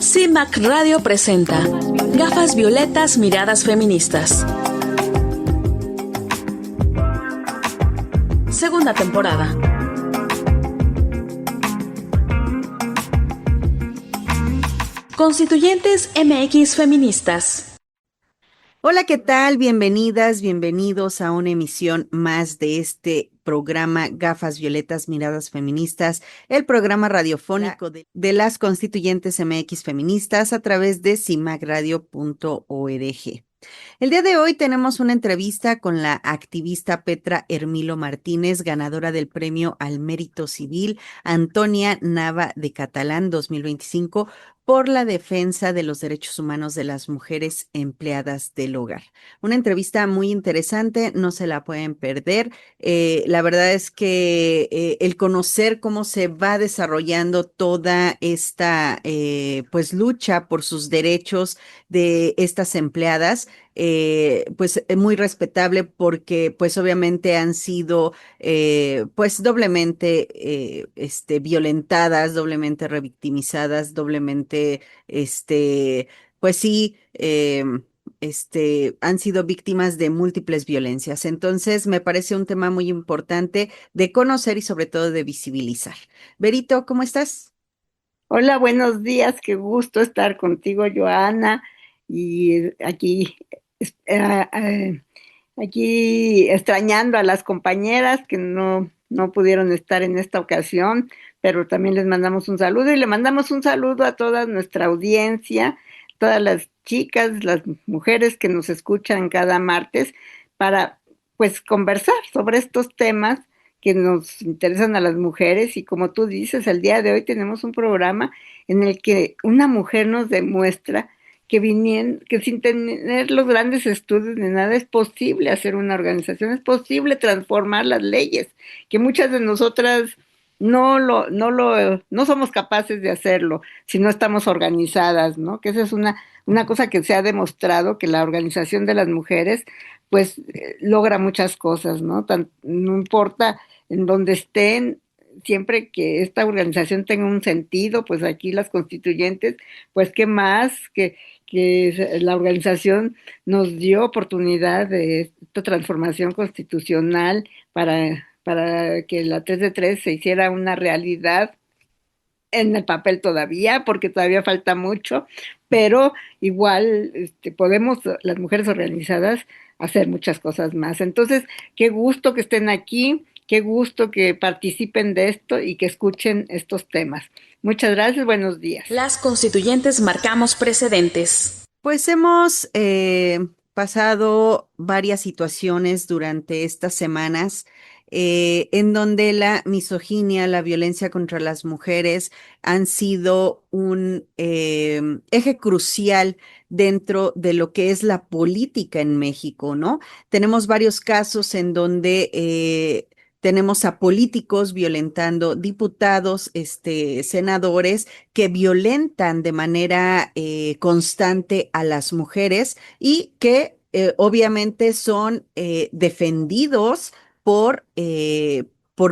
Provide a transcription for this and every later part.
CIMAC Radio presenta Gafas Violetas, Miradas Feministas. Segunda temporada. Constituyentes MX Feministas. Hola, ¿qué tal? Bienvenidas, bienvenidos a una emisión más de este programa Gafas Violetas, Miradas Feministas, el programa radiofónico de las Constituyentes MX Feministas a través de cimacradio.org. El día de hoy tenemos una entrevista con la activista Petra Hermilo Martínez, ganadora del Premio al Mérito Civil Antonia Nava de Catalán 2025 por la defensa de los derechos humanos de las mujeres empleadas del hogar. Una entrevista muy interesante, no se la pueden perder. La verdad es que el conocer cómo se va desarrollando toda esta pues lucha por sus derechos de estas empleadas, pues muy respetable porque pues obviamente han sido pues doblemente violentadas, doblemente revictimizadas, doblemente pues sí, han sido víctimas de múltiples violencias. Entonces, me parece un tema muy importante de conocer y sobre todo de visibilizar. Berito, ¿cómo estás? Hola, buenos días, qué gusto estar contigo, Joana, y aquí extrañando a las compañeras que no pudieron estar en esta ocasión, pero también les mandamos un saludo y le mandamos un saludo a toda nuestra audiencia, todas las chicas, las mujeres que nos escuchan cada martes para pues conversar sobre estos temas que nos interesan a las mujeres y como tú dices, el día de hoy tenemos un programa en el que una mujer nos demuestra que sin tener los grandes estudios ni nada es posible hacer una organización, es posible transformar las leyes, que muchas de nosotras no somos capaces de hacerlo si no estamos organizadas, ¿no? Que esa es una cosa que se ha demostrado, que la organización de las mujeres pues logra muchas cosas, ¿no? No importa en donde estén, siempre que esta organización tenga un sentido, pues aquí las constituyentes, pues qué más que la organización nos dio oportunidad de esta transformación constitucional para que la 3 de 3 se hiciera una realidad en el papel todavía, porque todavía falta mucho, pero igual podemos, las mujeres organizadas, hacer muchas cosas más. Entonces, qué gusto que estén aquí, qué gusto que participen de esto y que escuchen estos temas. Muchas gracias, buenos días. Las constituyentes marcamos precedentes. Pues hemos pasado varias situaciones durante estas semanas en donde la misoginia, la violencia contra las mujeres han sido un eje crucial dentro de lo que es la política en México, ¿no? Tenemos varios casos en donde tenemos a políticos violentando diputados, senadores que violentan de manera constante a las mujeres y que obviamente son defendidos por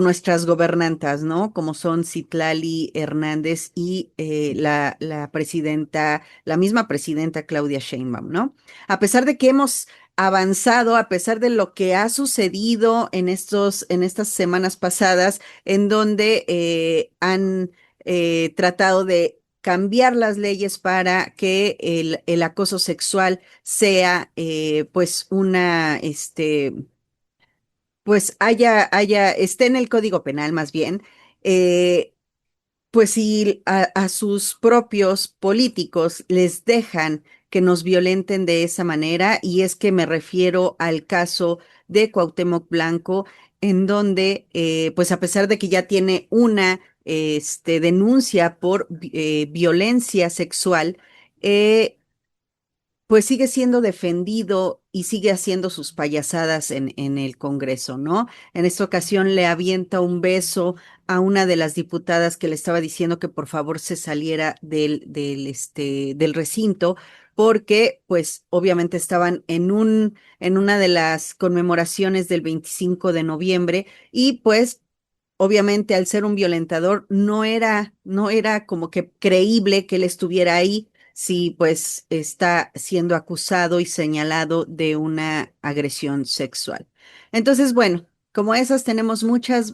nuestras gobernantas, ¿no? Como son Citlali Hernández y la presidenta, la misma presidenta Claudia Sheinbaum, ¿no? A pesar de que hemos avanzado, a pesar de lo que ha sucedido en estas semanas pasadas, en donde han tratado de cambiar las leyes para que el acoso sexual sea pues pues esté en el Código Penal más bien, eh, pues si a sus propios políticos les dejan que nos violenten de esa manera, y es que me refiero al caso de Cuauhtémoc Blanco, en donde, pues a pesar de que ya tiene una denuncia por violencia sexual, pues sigue siendo defendido y sigue haciendo sus payasadas en el Congreso, ¿no? En esta ocasión le avienta un beso a una de las diputadas que le estaba diciendo que por favor se saliera del recinto, porque pues obviamente estaban en una de las conmemoraciones del 25 de noviembre y pues obviamente al ser un violentador no era como que creíble que él estuviera ahí si pues está siendo acusado y señalado de una agresión sexual. Entonces, bueno, como esas tenemos muchas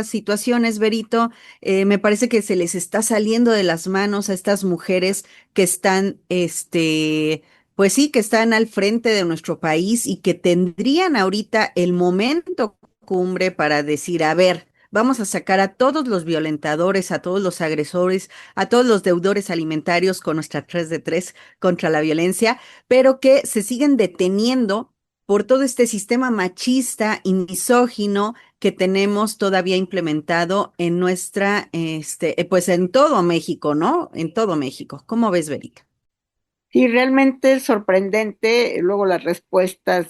situaciones, Berito. Me parece que se les está saliendo de las manos a estas mujeres que están, pues sí, que están al frente de nuestro país y que tendrían ahorita el momento cumbre para decir, a ver, vamos a sacar a todos los violentadores, a todos los agresores, a todos los deudores alimentarios con nuestra 3 de 3 contra la violencia, pero que se siguen deteniendo por todo este sistema machista y misógino que tenemos todavía implementado en pues en todo México, ¿no? En todo México. ¿Cómo ves, Verita? Sí, realmente es sorprendente luego las respuestas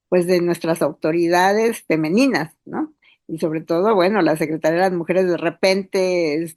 pues de nuestras autoridades femeninas, ¿no? Y sobre todo, bueno, la Secretaría de las Mujeres de repente,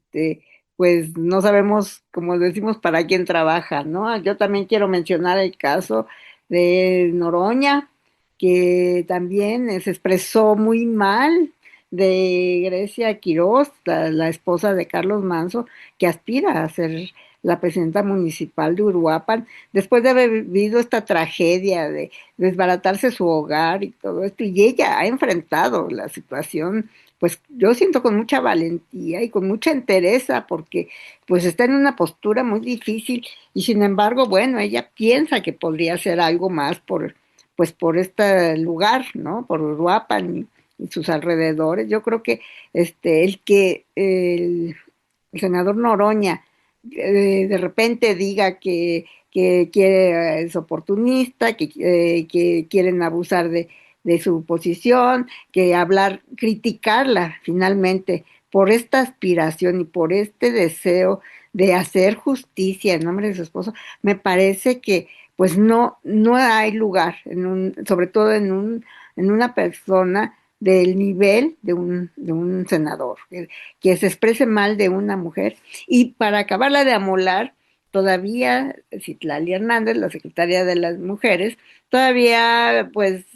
pues no sabemos, como decimos, para quién trabaja, ¿no? Yo también quiero mencionar el caso de Noroña, que también se expresó muy mal de Grecia Quiroz, la esposa de Carlos Manso, que aspira a ser la presidenta municipal de Uruapan, después de haber vivido esta tragedia de desbaratarse su hogar y todo esto, y ella ha enfrentado la situación, pues yo siento con mucha valentía y con mucha entereza, porque pues está en una postura muy difícil, y sin embargo, bueno, ella piensa que podría hacer algo más pues por este lugar, ¿no? Por Uruapan y sus alrededores. Yo creo que el senador Noroña de repente diga que quiere, es oportunista, que quieren abusar de su posición, que hablar, criticarla finalmente por esta aspiración y por este deseo de hacer justicia en nombre de su esposo, me parece que pues no hay lugar, sobre todo en una persona del nivel de un senador, que se exprese mal de una mujer. Y para acabarla de amolar, todavía Citlali Hernández, la secretaria de las mujeres, todavía pues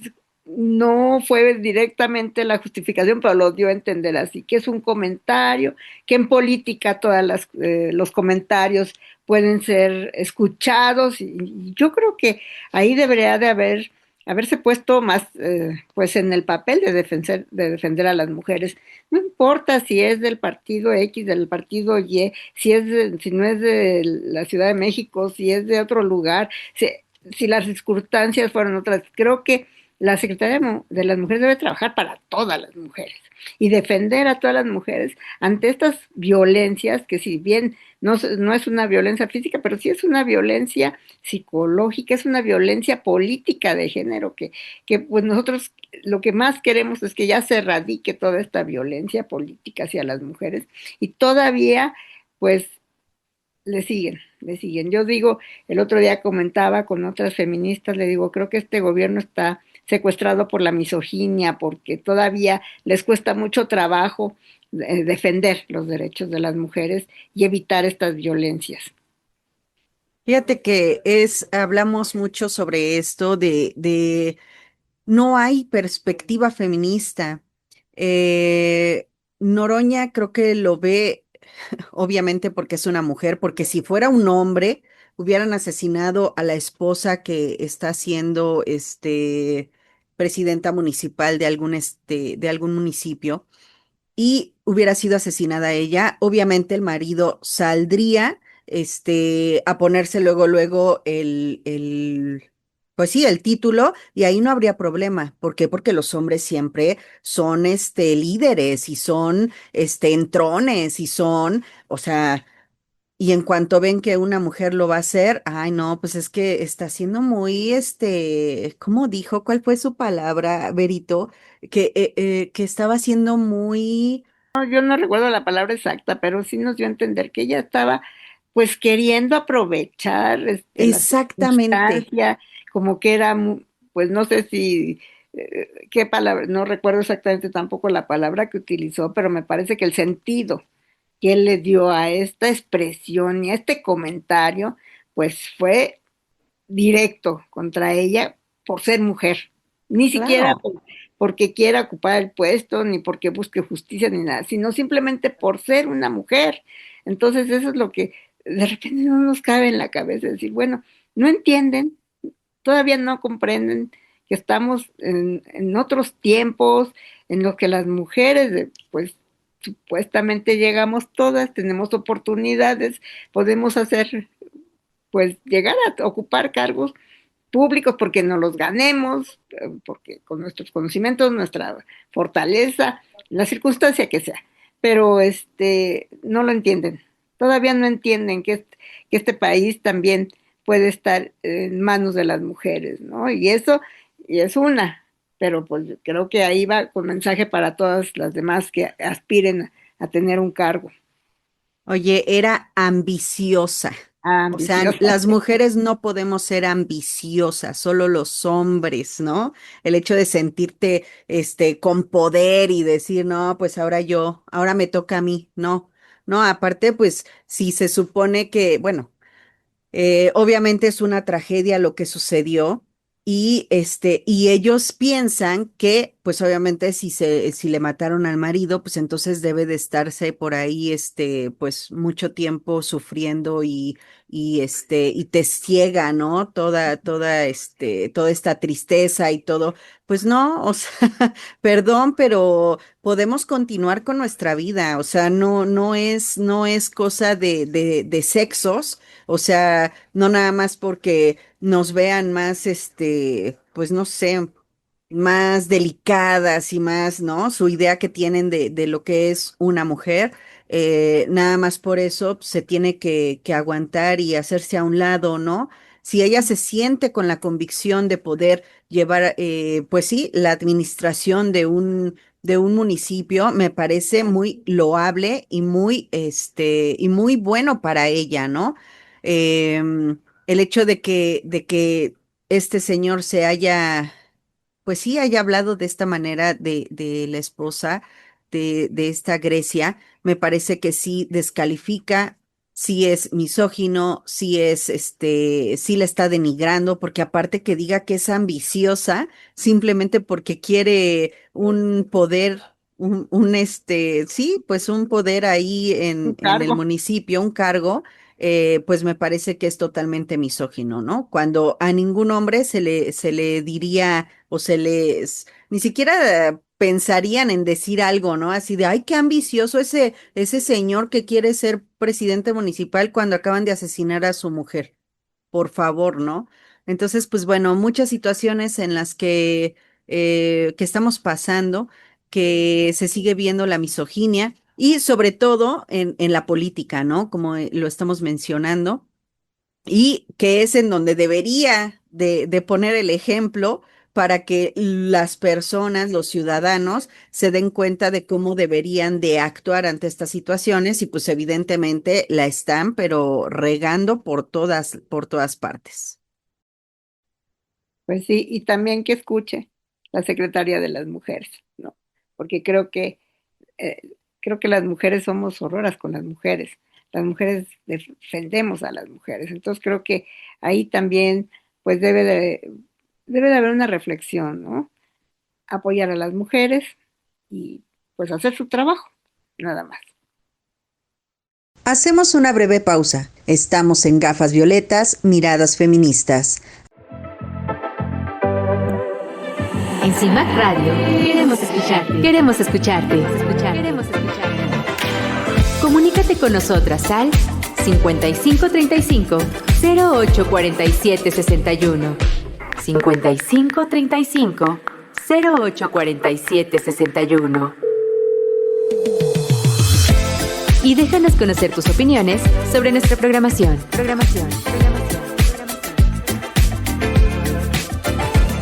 no fue directamente la justificación, pero lo dio a entender así, que es un comentario, que en política los comentarios pueden ser escuchados y yo creo que ahí debería de haberse puesto más pues en el papel de defender a las mujeres. No importa si es del partido X, del partido Y, si no es de la Ciudad de México, si es de otro lugar, si las circunstancias fueron otras. Creo que la Secretaría de las Mujeres debe trabajar para todas las mujeres y defender a todas las mujeres ante estas violencias que si bien no es una violencia física, pero sí es una violencia psicológica, es una violencia política de género que pues nosotros lo que más queremos es que ya se erradique toda esta violencia política hacia las mujeres y todavía pues le siguen. Yo digo, el otro día comentaba con otras feministas, le digo, creo que este gobierno está secuestrado por la misoginia, porque todavía les cuesta mucho trabajo defender los derechos de las mujeres y evitar estas violencias. Fíjate que hablamos mucho sobre esto de no hay perspectiva feminista. Eh, Noroña creo que lo ve, obviamente porque es una mujer, porque si fuera un hombre, hubieran asesinado a la esposa que está siendo presidenta municipal de algún municipio y hubiera sido asesinada ella, obviamente el marido saldría, a ponerse luego pues sí, el título, y ahí no habría problema. ¿Por qué? Porque los hombres siempre son, líderes y son, entrones y son, o sea, y en cuanto ven que una mujer lo va a hacer, ay, no, pues es que está siendo muy, ¿cómo dijo? ¿Cuál fue su palabra, Berito? Que estaba siendo muy. No, yo no recuerdo la palabra exacta, pero sí nos dio a entender que ella estaba pues queriendo aprovechar la Exactamente. circunstancia, como que era, pues no sé si, qué palabra, no recuerdo exactamente tampoco la palabra que utilizó, pero me parece que el sentido que él le dio a esta expresión y a este comentario, pues fue directo contra ella por ser mujer, ni siquiera Claro. porque quiera ocupar el puesto, ni porque busque justicia, ni nada, sino simplemente por ser una mujer. Entonces eso es lo que de repente no nos cabe en la cabeza, decir, bueno, no entienden, todavía no comprenden que estamos en otros tiempos en los que las mujeres, pues supuestamente llegamos todas, tenemos oportunidades, podemos hacer, pues llegar a ocupar cargos públicos porque no los ganemos, porque con nuestros conocimientos, nuestra fortaleza, la circunstancia que sea, pero no lo entienden, todavía no entienden que este país también puede estar en manos de las mujeres, ¿no? Y es una, pero pues creo que ahí va con mensaje para todas las demás que aspiren a tener un cargo Oye, era ambiciosa. O sea, ambicioso. las mujeres no podemos ser ambiciosas, solo los hombres, ¿no? El hecho de sentirte, con poder y decir, no, pues ahora yo, ahora me toca a mí, no, no, aparte, pues, si se supone que, bueno, obviamente es una tragedia lo que sucedió y ellos piensan que, pues obviamente si le mataron al marido, pues entonces debe de estarse por ahí, pues mucho tiempo sufriendo y te ciega, ¿no? Toda esta tristeza y todo. Pues no, o sea, perdón, pero podemos continuar con nuestra vida, o sea, no es cosa de sexos. O sea, no nada más porque nos vean más, pues no sé, más delicadas y más, ¿no? Su idea que tienen de lo que es una mujer, nada más por eso se tiene que aguantar y hacerse a un lado, ¿no? Si ella se siente con la convicción de poder llevar, pues sí, la administración de un municipio, me parece muy loable y muy bueno para ella, ¿no? El hecho de que este señor pues sí, haya hablado de esta manera de la esposa de esta Grecia, me parece que sí descalifica, sí es misógino, sí la está denigrando, porque aparte que diga que es ambiciosa, simplemente porque quiere un poder, sí, pues un poder ahí Un en el cargo. municipio, un cargo. Pues me parece que es totalmente misógino, ¿no? Cuando a ningún hombre se le diría o ni siquiera pensarían en decir algo, ¿no? Así de, ay, qué ambicioso ese señor que quiere ser presidente municipal cuando acaban de asesinar a su mujer. Por favor, ¿no? Entonces, pues bueno, muchas situaciones en las que estamos pasando, que se sigue viendo la misoginia y sobre todo en la política, ¿no? Como lo estamos mencionando y que es en donde debería de poner el ejemplo para que las personas, los ciudadanos, se den cuenta de cómo deberían de actuar ante estas situaciones y pues evidentemente la están, pero regando por todas partes. Pues sí, y también que escuche la Secretaría de las Mujeres, ¿no? Porque eh, creo que las mujeres somos horroras con las mujeres defendemos a las mujeres, entonces creo que ahí también pues debe de haber una reflexión, ¿no? Apoyar a las mujeres y pues hacer su trabajo, nada más. Hacemos una breve pausa. Estamos en Gafas Violetas, Miradas Feministas. En CIMAC Radio queremos escucharte. Queremos escucharte. Queremos escucharte. Comunícate con nosotras al 5535 0847 61. 5535 0847 61. Y déjanos conocer tus opiniones sobre nuestra programación.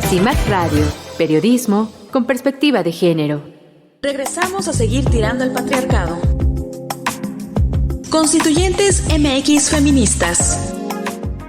CIMAC Radio, periodismo con perspectiva de género. Regresamos a seguir tirando al patriarcado. Constituyentes MX Feministas.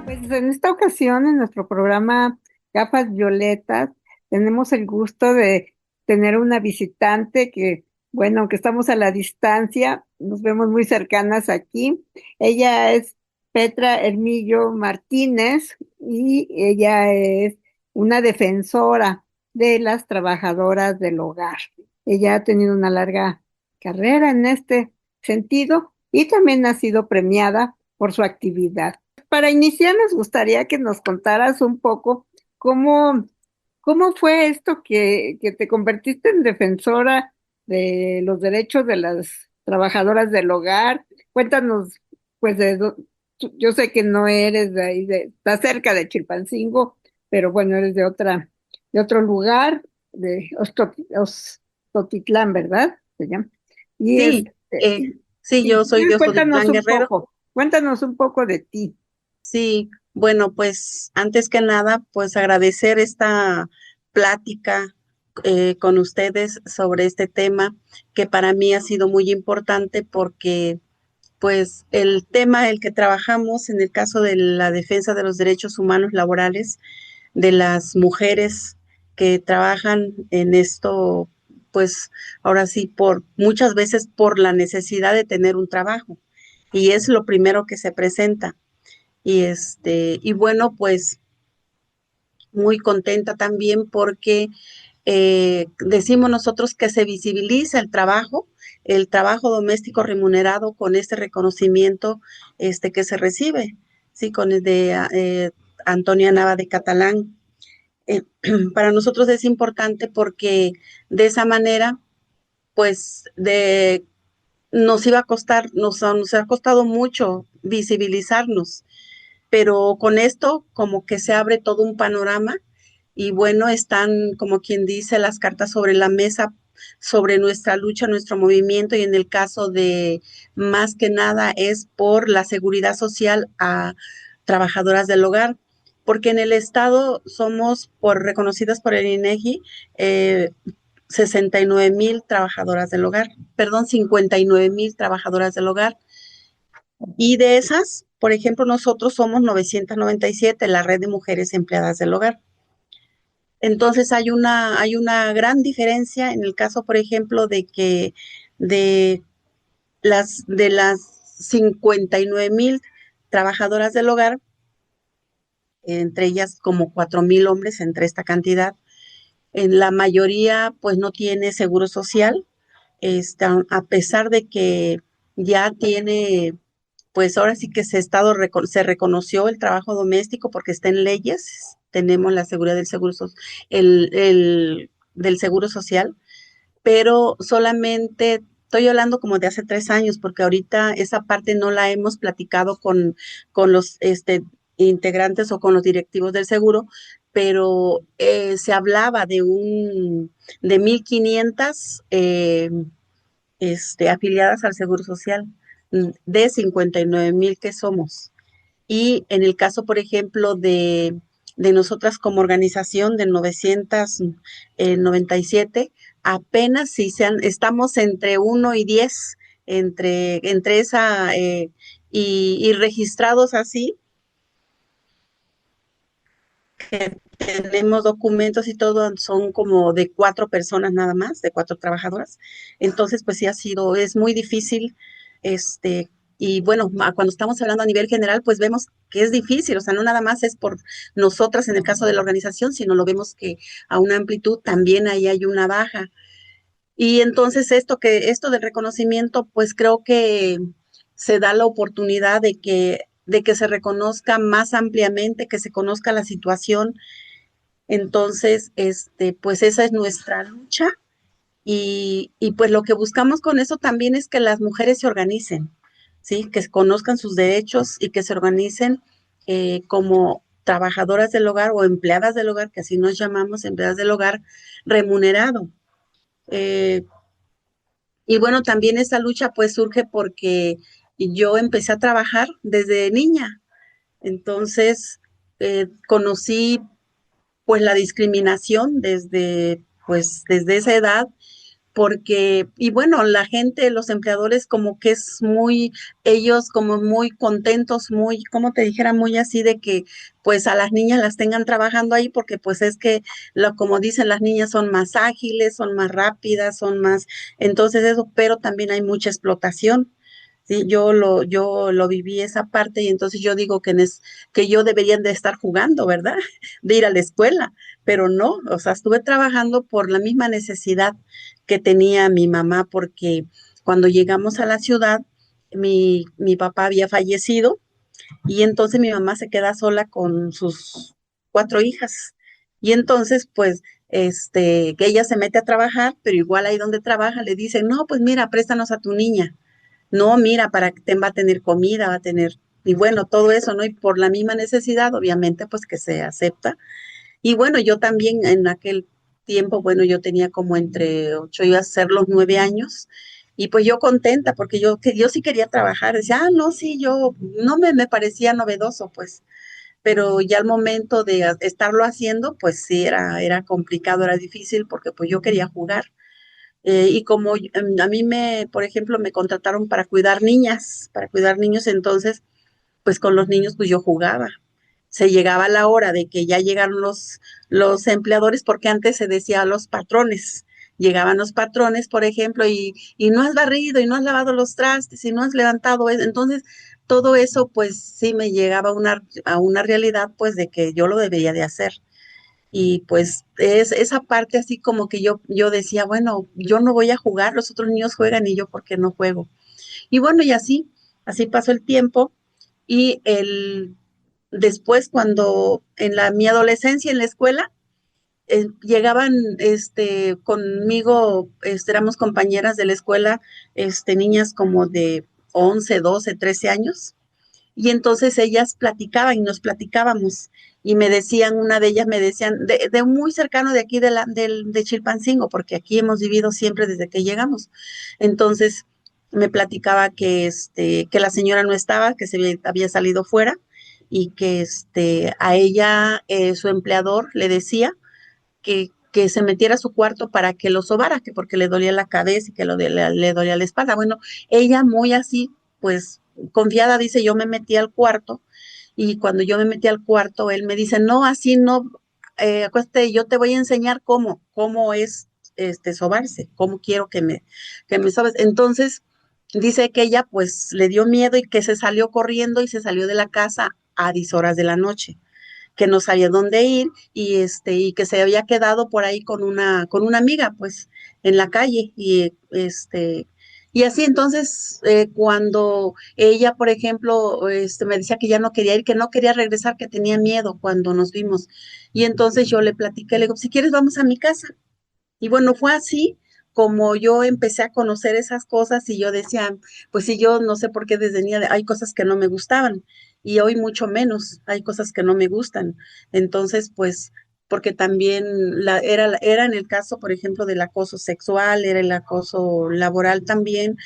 Pues en esta ocasión, en nuestro programa Gafas Violetas, tenemos el gusto de tener una visitante que, bueno, aunque estamos a la distancia, nos vemos muy cercanas aquí. Ella es Petra Hermillo Martínez y ella es una defensora de las trabajadoras del hogar. Ella ha tenido una larga carrera en este sentido y también ha sido premiada por su actividad. Para iniciar, nos gustaría que nos contaras un poco cómo, cómo fue esto que te convertiste en defensora de los derechos de las trabajadoras del hogar. Cuéntanos, pues, yo sé que no eres de ahí, estás cerca de Chilpancingo, pero bueno, eres de otro lugar, de Ostotitlán, ¿verdad? Se llama. Y Sí, sí, sí, yo soy de cuéntanos Ojotitlán un Guerrero. poco, cuéntanos un poco de ti. Sí, bueno, pues antes que nada, pues agradecer esta plática con ustedes sobre este tema que para mí ha sido muy importante porque pues el tema el que trabajamos en el caso de la defensa de los derechos humanos laborales de las mujeres que trabajan en esto, pues ahora sí, por muchas veces por la necesidad de tener un trabajo. Y es lo primero que se presenta. Y bueno, pues muy contenta también porque decimos nosotros que se visibiliza el trabajo doméstico remunerado con este reconocimiento que se recibe, sí, con el de Antonia Nava de Catalán. Eh, para nosotros es importante porque de esa manera, pues, nos iba a costar, nos ha costado mucho visibilizarnos, pero con esto como que se abre todo un panorama y bueno, están como quien dice las cartas sobre la mesa sobre nuestra lucha, nuestro movimiento y en el caso de más que nada es por la seguridad social a trabajadoras del hogar, porque en el estado somos por reconocidas por el INEGI 69,000 trabajadoras del hogar, perdón, 59,000 trabajadoras del hogar. Y de esas, por ejemplo, nosotros somos 997, la red de mujeres empleadas del hogar. Entonces hay una gran diferencia en el caso, por ejemplo, de que de de las 59,000 trabajadoras del hogar, entre ellas como 4,000 hombres entre esta cantidad, en la mayoría pues no tiene seguro social, a pesar de que ya tiene, pues ahora sí que se reconoció el trabajo doméstico porque está en leyes, tenemos la seguridad del del seguro social, pero solamente estoy hablando como de hace 3 años, porque ahorita esa parte no la hemos platicado con los integrantes o con los directivos del seguro, pero se hablaba de 1,500 afiliadas al Seguro Social, de 59,000 que somos. Y en el caso, por ejemplo, de nosotras como organización de 997, apenas si estamos entre 1 y 10, entre esa, y registrados así, que tenemos documentos y todo, son como de 4 personas nada más, de 4 trabajadoras. Entonces, pues sí es muy difícil, este, y bueno, cuando estamos hablando a nivel general, pues vemos que es difícil, o sea, no nada más es por nosotras en el caso de la organización, sino lo vemos que a una amplitud también ahí hay una baja. Y entonces esto del reconocimiento, pues creo que se da la oportunidad de que se reconozca más ampliamente, que se conozca la situación. Entonces, pues esa es nuestra lucha y pues lo que buscamos con eso también es que las mujeres se organicen, ¿sí? Que conozcan sus derechos y que se organicen como trabajadoras del hogar o empleadas del hogar, que así nos llamamos, empleadas del hogar remunerado. Eh, y bueno, también esa lucha pues surge porque yo empecé a trabajar desde niña, entonces conocí pues la discriminación desde esa edad, porque, y bueno, la gente, los empleadores como que ellos como muy contentos, muy, como te dijera, muy así de que pues a las niñas las tengan trabajando ahí, porque pues es que, como dicen, las niñas son más ágiles, son más rápidas, entonces eso, pero también hay mucha explotación. Sí, yo lo viví esa parte y entonces yo digo que yo deberían de estar jugando, ¿verdad? De ir a la escuela, pero no, o sea, estuve trabajando por la misma necesidad que tenía mi mamá, porque cuando llegamos a la ciudad, mi papá había fallecido y entonces mi mamá se queda sola con sus 4 hijas. Y entonces, pues, que ella se mete a trabajar, pero igual ahí donde trabaja le dicen, no, pues mira, préstanos a tu niña. No, mira, para que va a tener comida, va a tener, y bueno, todo eso, ¿no? Y por la misma necesidad, obviamente, pues que se acepta. Y bueno, yo también en aquel tiempo, bueno, yo tenía como entre 8 y a ser los 9 años. Y pues yo contenta porque yo sí quería trabajar. Decía, no, sí, yo no me parecía novedoso, pues, pero ya al momento de estarlo haciendo, pues sí, era complicado, era difícil porque pues yo quería jugar. Y como a mí por ejemplo, me contrataron para cuidar niñas, para cuidar niños, entonces, pues con los niños, pues yo jugaba. Se llegaba la hora de que ya llegaron los empleadores, porque antes se decía a los patrones. Llegaban los patrones, por ejemplo, y no has barrido, y no has lavado los trastes, y no has levantado eso. Entonces, todo eso, pues sí me llegaba a una realidad, pues, de que yo lo debería de hacer. Y pues es esa parte así como que yo decía, bueno, yo no voy a jugar, los otros niños juegan y yo, ¿por qué no juego? Y bueno, y así pasó el tiempo. Y después, cuando mi adolescencia en la escuela, llegaban conmigo, éramos compañeras de la escuela, niñas como de 11 12 13 años, y entonces ellas platicaban y nos platicábamos y me decían, una de ellas me decían, de muy cercano de aquí de Chilpancingo, porque aquí hemos vivido siempre desde que llegamos. Entonces me platicaba que la señora no estaba, que se había salido fuera y que a ella su empleador le decía que se metiera a su cuarto para que lo sobara, que porque le dolía la cabeza y que le dolía la espalda. Bueno, ella muy así, pues confiada, dice, yo me metí al cuarto y cuando yo me metí al cuarto, él me dice, no, así no, acuéstate, yo te voy a enseñar cómo es sobarse, cómo quiero que me sobes. Entonces, dice que ella pues le dio miedo y que se salió corriendo y se salió de la casa a 10 horas de la noche, que no sabía dónde ir y que se había quedado por ahí con una amiga, pues, en la calle y así entonces cuando ella, por ejemplo, me decía que ya no quería ir, que no quería regresar, que tenía miedo cuando nos vimos. Y entonces yo le platiqué, le digo, si quieres vamos a mi casa. Y bueno, fue así como yo empecé a conocer esas cosas y yo decía, pues sí, yo no sé por qué desde niña hay cosas que no me gustaban y hoy mucho menos, hay cosas que no me gustan. Entonces, pues, porque también era en el caso, por ejemplo, del acoso sexual, era el acoso laboral también,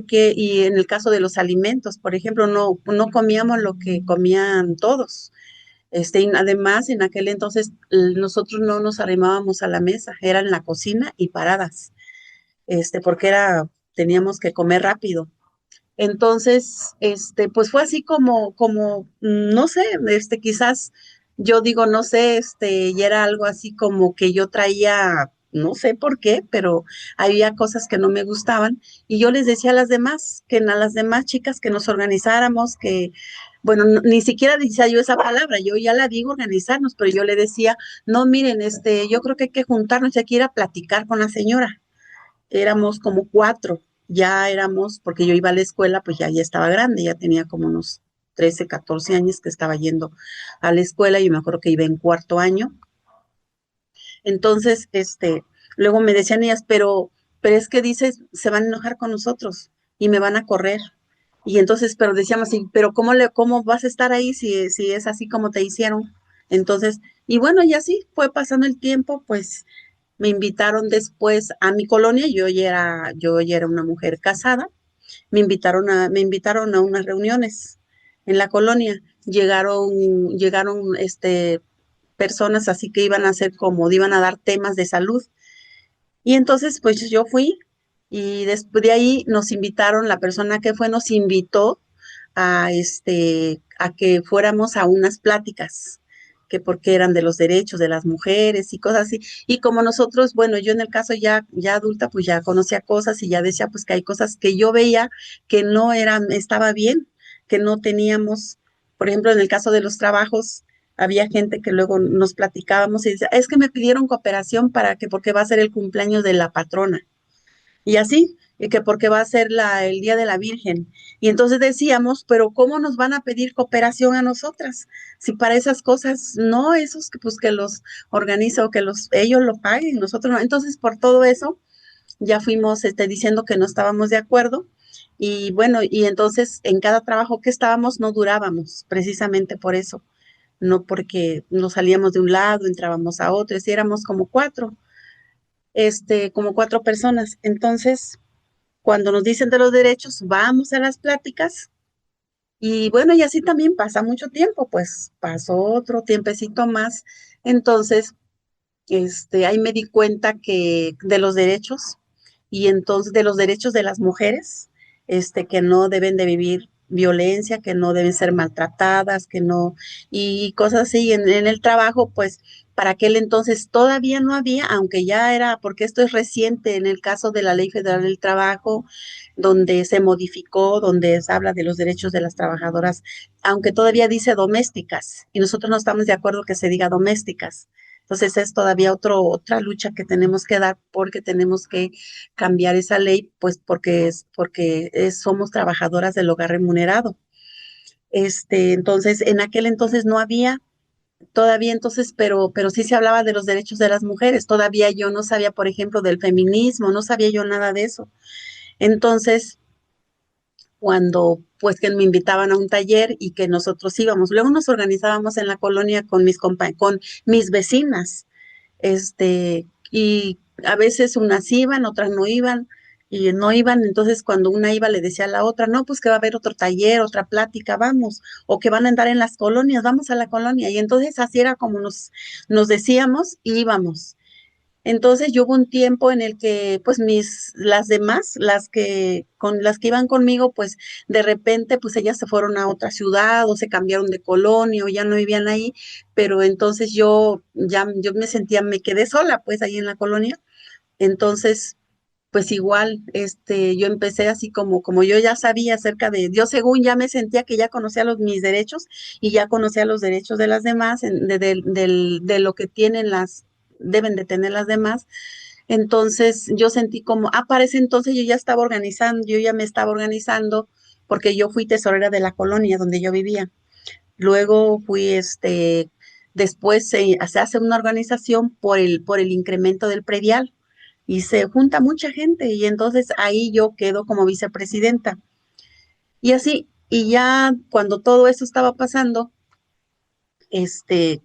y en el caso de los alimentos, por ejemplo, no comíamos lo que comían todos. Y además, en aquel entonces nosotros no nos arrimábamos a la mesa, era en la cocina y paradas, porque teníamos que comer rápido. Entonces, pues fue así no sé, quizás yo digo, no sé, y era algo así como que yo traía, no sé por qué, pero había cosas que no me gustaban y yo les decía a las demás, a las demás chicas que nos organizáramos, bueno, ni siquiera decía yo esa palabra, yo ya la digo organizarnos, pero yo le decía, no, miren, yo creo que hay que juntarnos y hay que ir a platicar con la señora. Éramos como 4, ya éramos, porque yo iba a la escuela, pues ya estaba grande, ya tenía como unos 13 14 años que estaba yendo a la escuela y me acuerdo que iba en cuarto año. Entonces, luego me decían ellas, pero es que dices, se van a enojar con nosotros y me van a correr. Y entonces, pero decíamos, sí, pero ¿cómo vas a estar ahí si es así como te hicieron? Entonces, y bueno, y así fue pasando el tiempo, pues me invitaron después a mi colonia, yo ya era una mujer casada, me invitaron a unas reuniones en la colonia. Llegaron personas así que iban a hacer iban a dar temas de salud. Y entonces, pues yo fui y después de ahí nos invitaron, la persona que fue nos invitó a que fuéramos a unas pláticas que porque eran de los derechos de las mujeres y cosas así. Y como nosotros, bueno, yo en el caso ya adulta, pues ya conocía cosas y ya decía pues que hay cosas que yo veía que no eran, estaba bien, que no teníamos, por ejemplo, en el caso de los trabajos, había gente que luego nos platicábamos y decía, es que me pidieron cooperación para que, porque va a ser el cumpleaños de la patrona. Y así, y que porque va a ser el Día de la Virgen. Y entonces decíamos, pero ¿cómo nos van a pedir cooperación a nosotras? Si para esas cosas, no, esos que pues que los organiza o que ellos lo paguen, nosotros no. Entonces, por todo eso, ya fuimos diciendo que no estábamos de acuerdo. Y bueno, y entonces en cada trabajo que estábamos no durábamos, precisamente por eso. No porque nos salíamos de un lado, entrábamos a otro, y éramos como cuatro personas. Entonces, cuando nos dicen de los derechos, vamos a las pláticas y bueno, y así también pasa mucho tiempo, pues pasó otro tiempecito más. Entonces, ahí me di cuenta que de los derechos y entonces de los derechos de las mujeres, que no deben de vivir violencia, que no deben ser maltratadas, que no, y cosas así. En el trabajo, pues para aquel entonces todavía no había, aunque ya era, porque esto es reciente en el caso de la Ley Federal del Trabajo, donde se modificó, donde se habla de los derechos de las trabajadoras, aunque todavía dice domésticas, y nosotros no estamos de acuerdo que se diga domésticas. Entonces es todavía otra lucha que tenemos que dar porque tenemos que cambiar esa ley, pues somos trabajadoras del hogar remunerado. Entonces, en aquel entonces no había todavía entonces, pero sí se hablaba de los derechos de las mujeres. Todavía yo no sabía, por ejemplo, del feminismo, no sabía yo nada de eso. Entonces, cuando pues que me invitaban a un taller y que nosotros íbamos, luego nos organizábamos en la colonia con con mis vecinas, y a veces unas iban, otras no iban, y no iban, entonces cuando una iba le decía a la otra, no, pues que va a haber otro taller, otra plática, vamos, o que van a andar en las colonias, vamos a la colonia, y entonces así era como nos decíamos, y íbamos. Entonces yo hubo un tiempo en el que pues las demás, con las que iban conmigo, pues de repente pues ellas se fueron a otra ciudad o se cambiaron de colonia o ya no vivían ahí, pero entonces yo me quedé sola pues ahí en la colonia. Entonces pues igual, yo empecé así como yo ya sabía acerca yo según ya me sentía que ya conocía mis derechos y ya conocía los derechos de las demás, de lo que deben de tener las demás. Entonces yo sentí para ese entonces yo ya me estaba organizando porque yo fui tesorera de la colonia donde yo vivía. Luego después se hace una organización por el incremento del predial y se junta mucha gente y entonces ahí yo quedo como vicepresidenta. Y así, y ya cuando todo eso estaba pasando,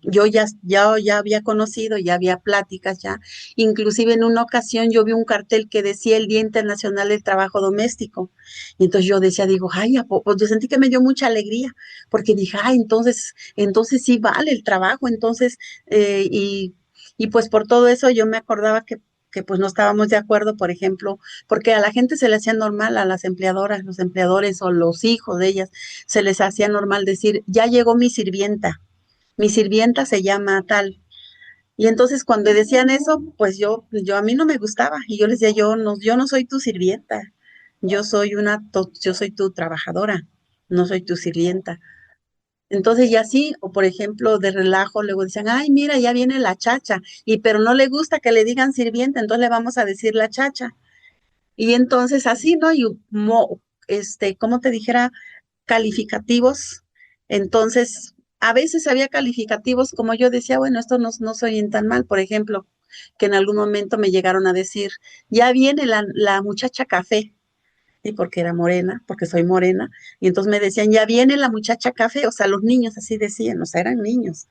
yo ya había conocido, ya había pláticas ya, inclusive en una ocasión yo vi un cartel que decía el Día Internacional del Trabajo Doméstico, y entonces yo decía, digo, ay, pues yo sentí que me dio mucha alegría, porque dije, ay, entonces sí vale el trabajo, entonces, y pues por todo eso yo me acordaba que pues no estábamos de acuerdo, por ejemplo, porque a la gente se le hacía normal, a las empleadoras, los empleadores o los hijos de ellas, se les hacía normal decir, ya llegó mi sirvienta se llama tal. Y entonces cuando decían eso, pues yo a mí no me gustaba. Y yo les decía, yo no soy tu sirvienta. Yo soy tu trabajadora, no soy tu sirvienta. Entonces ya sí, o por ejemplo, de relajo, luego decían, ay, mira, ya viene la chacha. Pero no le gusta que le digan sirvienta, entonces le vamos a decir la chacha. Y entonces así, ¿no? Y como te dijera, calificativos. Entonces, a veces había calificativos como yo decía, bueno, esto no soy tan mal. Por ejemplo, que en algún momento me llegaron a decir, ya viene la muchacha café, y porque era morena, porque soy morena, y entonces me decían, ya viene la muchacha café, o sea, los niños así decían, o sea, eran niños,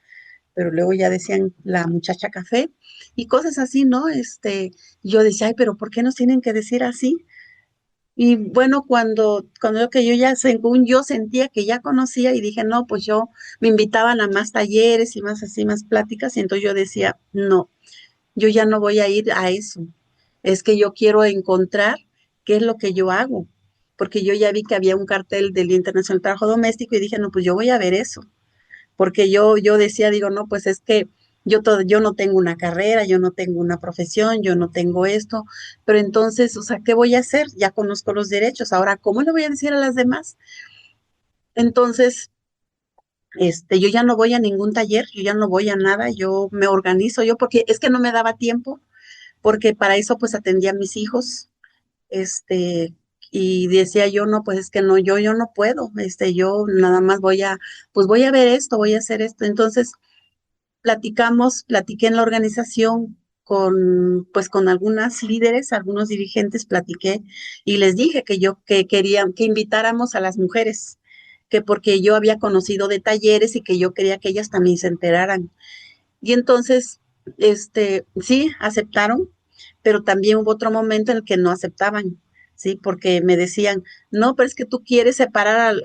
pero luego ya decían la muchacha café, y cosas así, ¿no? Yo decía, ay, pero ¿por qué nos tienen que decir así? Y bueno, cuando que yo ya, según yo sentía que ya conocía y dije, no, pues yo me invitaban a más talleres y más así, más pláticas, y entonces yo decía, no, yo ya no voy a ir a eso. Es que yo quiero encontrar qué es lo que yo hago, porque yo ya vi que había un cartel del Día Internacional del Trabajo Doméstico y dije, no, pues yo voy a ver eso. porque yo decía, digo, no, pues es que yo no tengo una carrera, yo no tengo una profesión, yo no tengo esto, pero entonces, o sea, ¿qué voy a hacer? Ya conozco los derechos, ahora, ¿cómo le voy a decir a las demás? Entonces, yo ya no voy a ningún taller, yo ya no voy a nada, yo me organizo yo porque es que no me daba tiempo, porque para eso pues atendía a mis hijos, este, y decía yo, no, pues es que no, yo no puedo, yo nada más pues voy a ver esto, voy a hacer esto. Entonces, platiqué en la organización pues con algunas líderes, algunos dirigentes, platiqué y les dije que quería que invitáramos a las mujeres, que porque yo había conocido de talleres y que yo quería que ellas también se enteraran. Y entonces, sí, aceptaron, pero también hubo otro momento en el que no aceptaban, sí, porque me decían, no, pero es que tú quieres separar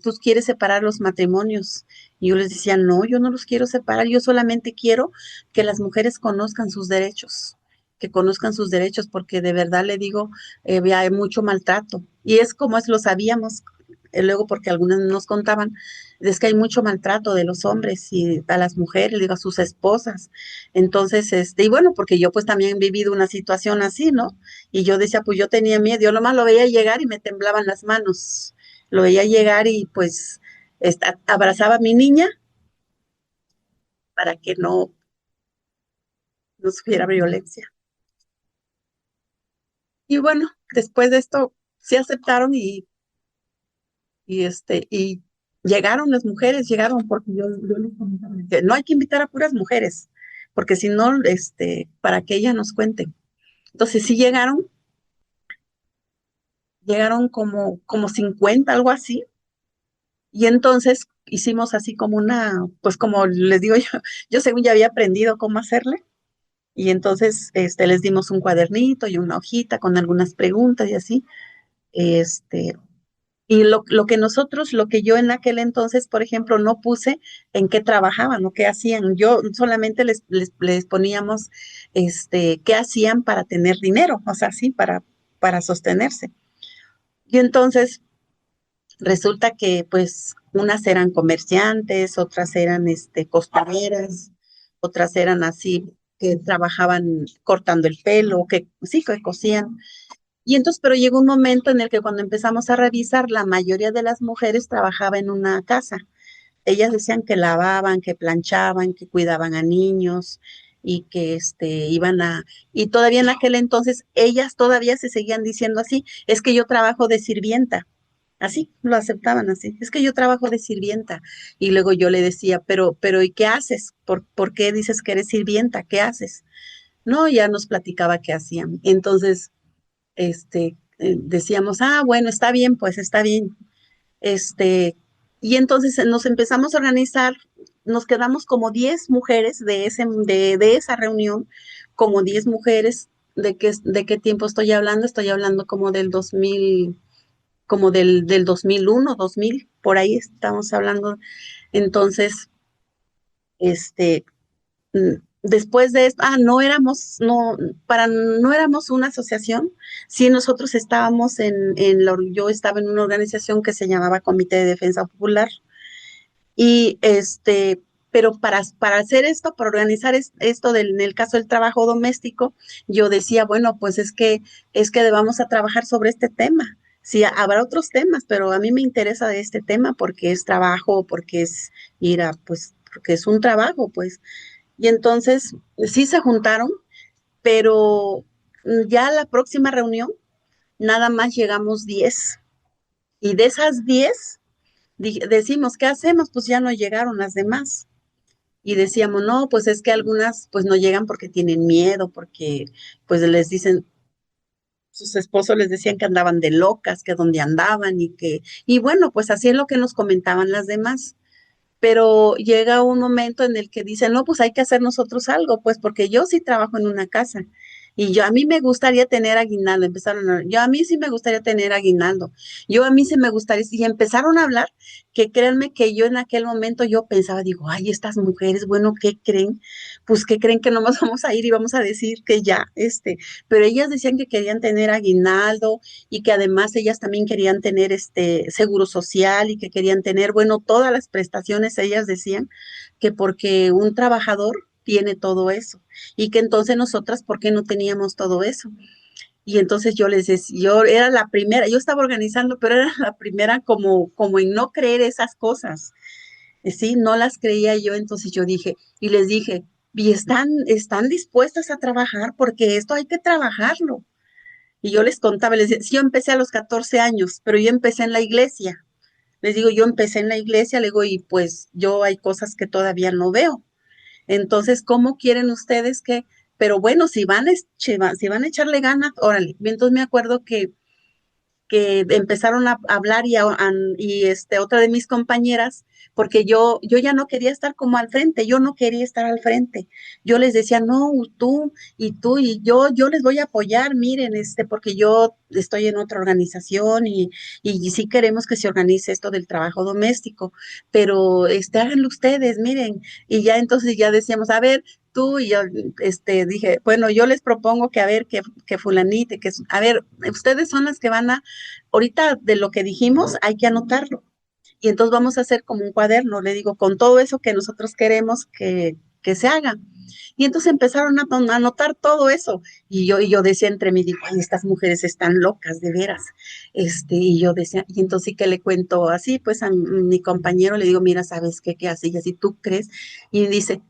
tú quieres separar los matrimonios. Y yo les decía, no, yo no los quiero separar, yo solamente quiero que las mujeres conozcan sus derechos, que conozcan sus derechos, porque de verdad le digo, hay mucho maltrato. Y es como lo sabíamos, luego porque algunas nos contaban, es que hay mucho maltrato de los hombres y a las mujeres, digo, a sus esposas. Entonces, y bueno, porque yo pues también he vivido una situación así, ¿no? Y yo decía, pues yo tenía miedo, yo nomás lo veía llegar y me temblaban las manos. Lo veía llegar y pues abrazaba a mi niña para que no sufriera violencia. Y bueno, después de esto sí aceptaron y llegaron las mujeres, llegaron porque yo les comentaba que no hay que invitar a puras mujeres, porque si no, para que ellas nos cuenten. Entonces sí llegaron como 50, algo así, y entonces hicimos así como pues como les digo yo según ya había aprendido cómo hacerle, y entonces les dimos un cuadernito y una hojita con algunas preguntas y así, este, y lo que yo en aquel entonces, por ejemplo, no puse en qué trabajaban o qué hacían. Yo solamente les poníamos, qué hacían para tener dinero, o sea, sí, para sostenerse. Y entonces resulta que, pues, unas eran comerciantes, otras eran, costureras, otras eran así, que trabajaban cortando el pelo, que sí, que cosían. Y entonces, pero llegó un momento en el que cuando empezamos a revisar, la mayoría de las mujeres trabajaba en una casa. Ellas decían que lavaban, que planchaban, que cuidaban a niños y que y todavía en aquel entonces ellas todavía se seguían diciendo así, es que yo trabajo de sirvienta. Así, lo aceptaban así. Es que yo trabajo de sirvienta. Y luego yo le decía, pero ¿y qué haces? ¿Por qué dices que eres sirvienta? ¿Qué haces? No, ya nos platicaba qué hacían. Entonces, decíamos, bueno, está bien, pues está bien. Este, y entonces nos empezamos a organizar, nos quedamos como 10 mujeres de esa reunión, como 10 mujeres. ¿De qué tiempo estoy hablando? Estoy hablando como del 2000, como del 2001, 2000, por ahí estamos hablando. Entonces, este, después de esto, no éramos una asociación, sí nosotros estábamos yo estaba en una organización que se llamaba Comité de Defensa Popular, y pero para hacer esto, para organizar esto en el caso del trabajo doméstico, yo decía, bueno, pues es que vamos a trabajar sobre este tema. Sí, habrá otros temas, pero a mí me interesa este tema porque es trabajo, porque es pues, porque es un trabajo, pues. Y entonces sí se juntaron, pero ya a la próxima reunión nada más llegamos 10. Y de esas 10 decimos, ¿qué hacemos? Pues ya no llegaron las demás. Y decíamos, no, pues es que algunas pues no llegan porque tienen miedo, porque pues les dicen, sus esposos les decían que andaban de locas, que dónde andaban y bueno, pues así es lo que nos comentaban las demás. Pero llega un momento en el que dicen, no, pues hay que hacer nosotros algo, pues porque yo sí trabajo en una casa Y yo, a mí me gustaría tener aguinaldo, yo a mí sí me gustaría tener aguinaldo, yo a mí sí me gustaría, y empezaron a hablar, que créanme que yo en aquel momento yo pensaba, digo, ay, estas mujeres, bueno, ¿qué creen? Pues, ¿qué creen que nomás vamos a ir y vamos a decir que ya, pero ellas decían que querían tener aguinaldo y que además ellas también querían tener seguro social y que querían tener, bueno, todas las prestaciones, ellas decían que porque un trabajador tiene todo eso y que entonces nosotras, ¿por qué no teníamos todo eso? Y entonces yo les decía, yo era la primera, yo estaba organizando, pero era la primera como en no creer esas cosas, sí, no las creía yo, entonces yo dije, y les dije, y están dispuestas a trabajar porque esto hay que trabajarlo. Y yo les contaba, les decía, sí, yo empecé a los 14 años, pero yo empecé en la iglesia. Les digo, yo empecé en la iglesia, le digo, y pues yo hay cosas que todavía no veo. Entonces, ¿cómo quieren ustedes que? Pero bueno, si van a echarle ganas, órale. Y entonces me acuerdo que empezaron a hablar y otra de mis compañeras, porque yo ya no quería estar como al frente, yo no quería estar al frente. Yo les decía, no, tú y yo les voy a apoyar, miren, porque yo estoy en otra organización y sí queremos que se organice esto del trabajo doméstico, pero háganlo ustedes, miren. Y ya entonces ya decíamos, a ver, tú y yo, dije, bueno, yo les propongo que a ver, que fulanite, a ver, ustedes son las que van a ahorita de lo que dijimos hay que anotarlo. Y entonces vamos a hacer como un cuaderno, le digo, con todo eso que nosotros queremos que se haga. Y entonces empezaron a anotar todo eso. Y yo decía entre mí, digo, ay, estas mujeres están locas, de veras. Y yo decía, y entonces sí que le cuento así, pues a mi compañero le digo, mira, ¿sabes qué? ¿Qué así? Y así tú crees. Y dice,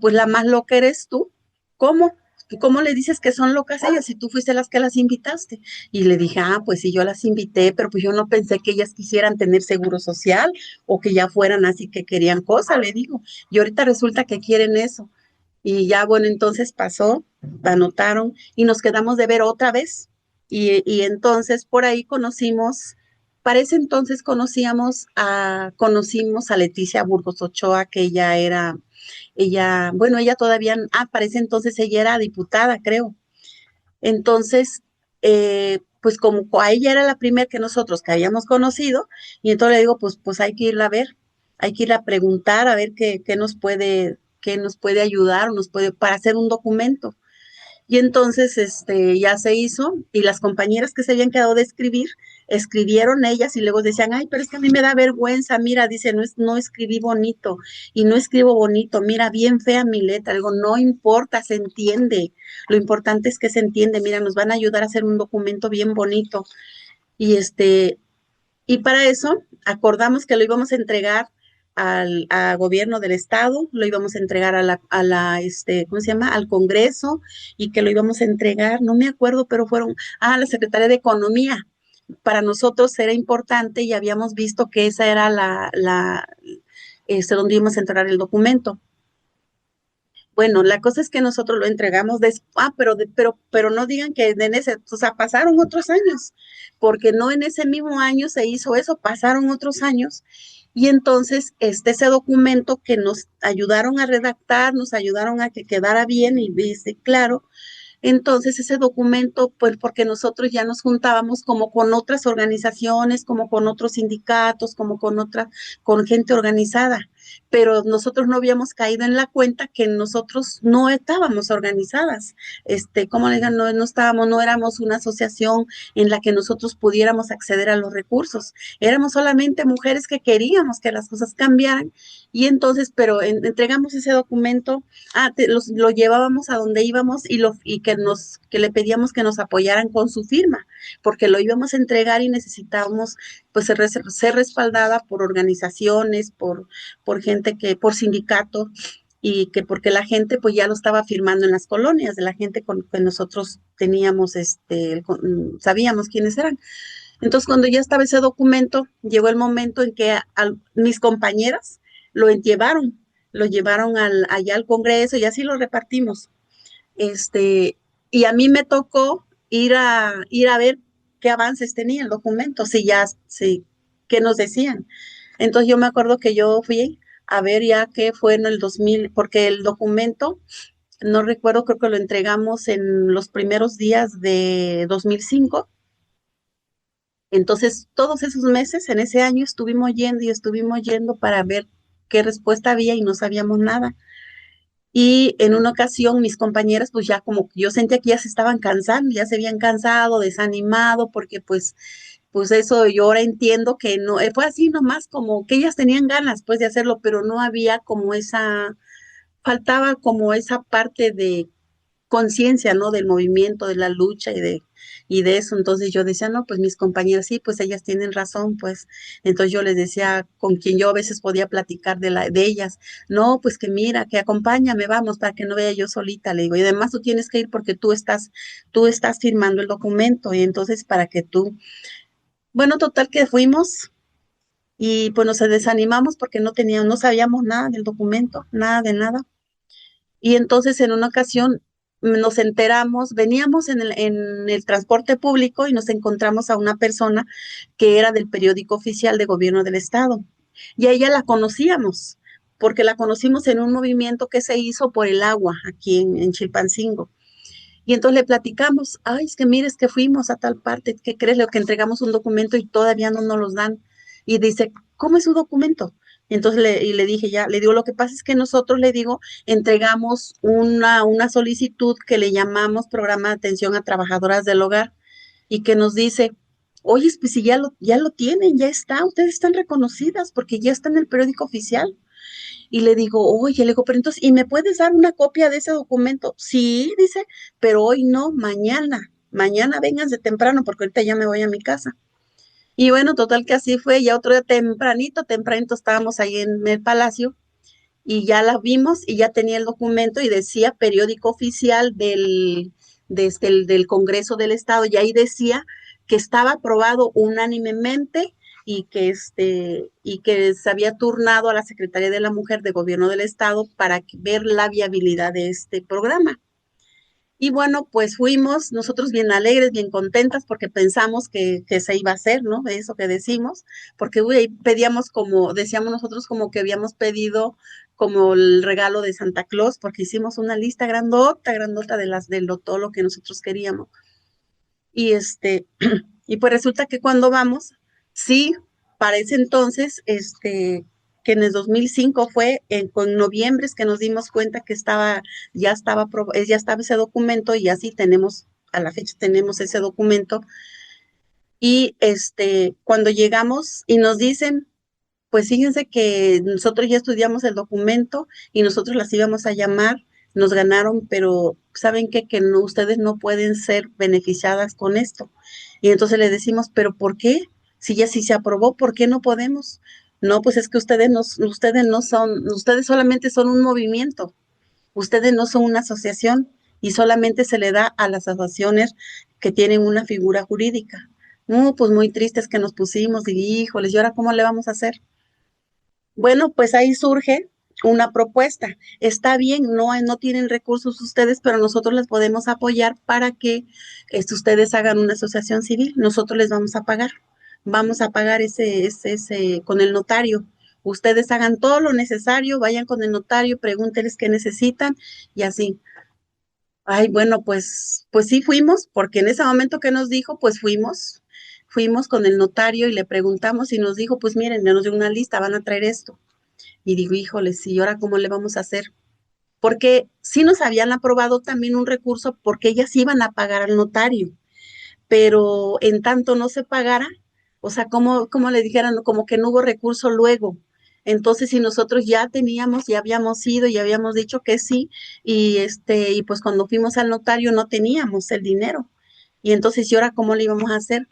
pues la más loca eres tú. ¿Cómo? ¿Cómo le dices que son locas ellas si tú fuiste las que las invitaste? Y le dije, pues sí, yo las invité, pero pues yo no pensé que ellas quisieran tener seguro social o que ya fueran así que querían cosas, le digo. Y ahorita resulta que quieren eso. Y ya, bueno, entonces pasó, anotaron y nos quedamos de ver otra vez. Y entonces por ahí para ese entonces conocimos a Leticia Burgos Ochoa, que bueno, ella todavía, para ese entonces ella era diputada, creo. Entonces, pues como a ella era la primera que nosotros que habíamos conocido, y entonces le digo, pues hay que irla a ver, hay que irla a preguntar a ver qué nos puede ayudar o para hacer un documento. Y entonces ya se hizo y las compañeras que se habían quedado de escribir, escribieron ellas y luego decían, ay, pero es que a mí me da vergüenza, mira, dice, no escribí bonito y no escribo bonito, mira, bien fea mi letra, algo no importa, se entiende, lo importante es que se entiende, mira, nos van a ayudar a hacer un documento bien bonito. Y y para eso acordamos que lo íbamos a entregar al gobierno del estado, lo íbamos a entregar ¿cómo se llama? Al Congreso y que lo íbamos a entregar, no me acuerdo, pero fueron a la Secretaría de Economía. Para nosotros era importante y habíamos visto que esa era donde íbamos a entregar el documento. Bueno, la cosa es que nosotros lo entregamos pero no digan que en ese, o sea, pasaron otros años, porque no en ese mismo año se hizo eso, pasaron otros años, y entonces ese documento que nos ayudaron a redactar, nos ayudaron a que quedara bien y dice claro, entonces ese documento, pues porque nosotros ya nos juntábamos como con otras organizaciones, como con otros sindicatos, con gente organizada, pero nosotros no habíamos caído en la cuenta que nosotros no estábamos organizadas. Como le digan, no éramos una asociación en la que nosotros pudiéramos acceder a los recursos. Éramos solamente mujeres que queríamos que las cosas cambiaran y entonces, pero entregamos ese documento, lo llevábamos a donde íbamos y que le pedíamos que nos apoyaran con su firma, porque lo íbamos a entregar y necesitábamos pues ser respaldada por organizaciones, por gente por sindicato, y que porque la gente pues ya lo estaba firmando en las colonias de la gente con que nosotros teníamos, sabíamos quiénes eran. Entonces, cuando ya estaba ese documento, llegó el momento en que mis compañeras lo llevaron allá al Congreso y así lo repartimos. Y a mí me tocó ir a ver qué avances tenía el documento, qué nos decían. Entonces yo me acuerdo que yo fui a ver ya qué fue en el 2000, porque el documento no recuerdo, creo que lo entregamos en los primeros días de 2005. Entonces, todos esos meses, en ese año, estuvimos yendo para ver qué respuesta había y no sabíamos nada. Y en una ocasión mis compañeras, pues ya como que yo sentía que ya se estaban cansando, ya se habían cansado, desanimado, porque pues eso yo ahora entiendo que no, fue así nomás como que ellas tenían ganas pues de hacerlo, pero no había como faltaba como esa parte de conciencia, ¿no? Del movimiento, de la lucha y de eso. Entonces yo decía, no, pues mis compañeras, sí, pues ellas tienen razón, pues. Entonces yo les decía, con quien yo a veces podía platicar de ellas, no, pues que mira, que acompáñame, vamos, para que no vaya yo solita, le digo, y además tú tienes que ir porque tú estás firmando el documento, y entonces para que tú, bueno, total que fuimos. Y pues nos desanimamos porque no sabíamos nada del documento, nada de nada. Y entonces en una ocasión nos enteramos, veníamos en el transporte público y nos encontramos a una persona que era del periódico oficial de gobierno del estado. Y a ella la conocíamos, porque la conocimos en un movimiento que se hizo por el agua aquí en Chilpancingo. Y entonces le platicamos, ay, es que mires que fuimos a tal parte, ¿qué crees? Lo que entregamos un documento y todavía no nos los dan. Y dice, ¿cómo es su documento? Y entonces le dije, ya, le digo, lo que pasa es que nosotros, le digo, entregamos una solicitud que le llamamos Programa de Atención a Trabajadoras del Hogar y que nos dice, oye, pues si ya lo tienen, ya está, ustedes están reconocidas porque ya está en el periódico oficial. Y le digo, oye, le digo, pero entonces, ¿y me puedes dar una copia de ese documento? Sí, dice, pero hoy no, mañana. Mañana vénganse temprano porque ahorita ya me voy a mi casa. Y bueno, total que así fue. Ya otro día tempranito estábamos ahí en el palacio y ya la vimos y ya tenía el documento y decía periódico oficial del Congreso del Estado y ahí decía que estaba aprobado unánimemente y que se había turnado a la Secretaría de la Mujer de Gobierno del Estado para ver la viabilidad de este programa. Y bueno, pues fuimos nosotros bien alegres, bien contentas, porque pensamos que se iba a hacer, ¿no? Eso que decimos, porque pedíamos como, decíamos nosotros como que habíamos pedido como el regalo de Santa Claus, porque hicimos una lista grandota, grandota todo lo que nosotros queríamos. Y y pues resulta que cuando vamos, sí, para ese entonces, que en el 2005 fue con noviembre es que nos dimos cuenta que ya estaba ese documento y así a la fecha tenemos ese documento. Y cuando llegamos y nos dicen, pues fíjense que nosotros ya estudiamos el documento y nosotros las íbamos a llamar, nos ganaron, pero ¿saben qué? Que no, ustedes no pueden ser beneficiadas con esto. Y entonces le decimos, ¿pero por qué? Si ya sí se aprobó, ¿por qué no podemos? No, pues es que ustedes solamente son un movimiento, ustedes no son una asociación y solamente se le da a las asociaciones que tienen una figura jurídica. No, pues muy tristes que nos pusimos y híjoles, ¿y ahora cómo le vamos a hacer? Bueno, pues ahí surge una propuesta. Está bien, no tienen recursos ustedes, pero nosotros les podemos apoyar para que ustedes hagan una asociación civil. Nosotros les vamos a pagar. Vamos a pagar ese con el notario. Ustedes hagan todo lo necesario, vayan con el notario, pregúntenles qué necesitan y así. Ay, bueno, pues sí fuimos, porque en ese momento que nos dijo, pues fuimos con el notario y le preguntamos y nos dijo, pues miren, ya nos dio una lista, van a traer esto. Y digo, híjole, sí, ¿y ahora cómo le vamos a hacer? Porque sí nos habían aprobado también un recurso porque ellas iban a pagar al notario, pero en tanto no se pagara, o sea, como le dijeran, como que no hubo recurso luego. Entonces, si nosotros ya habíamos ido, y habíamos dicho que sí, y pues cuando fuimos al notario no teníamos el dinero. Y entonces, ¿y ahora cómo le íbamos a hacer?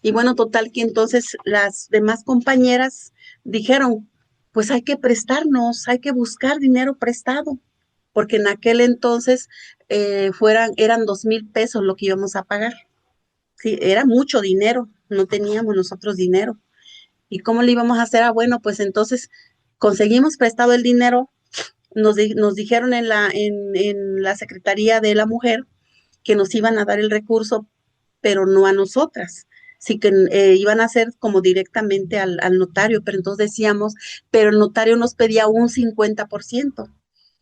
Y bueno, total que entonces las demás compañeras dijeron, pues hay que prestarnos, hay que buscar dinero prestado, porque en aquel entonces eran 2,000 pesos lo que íbamos a pagar. Sí, era mucho dinero, no teníamos nosotros dinero. ¿Y cómo le íbamos a hacer? Ah, bueno, pues entonces conseguimos prestado el dinero, nos dijeron en la Secretaría de la Mujer que nos iban a dar el recurso, pero no a nosotras. Sí que iban a hacer como directamente al notario, pero entonces decíamos, pero el notario nos pedía un 50%.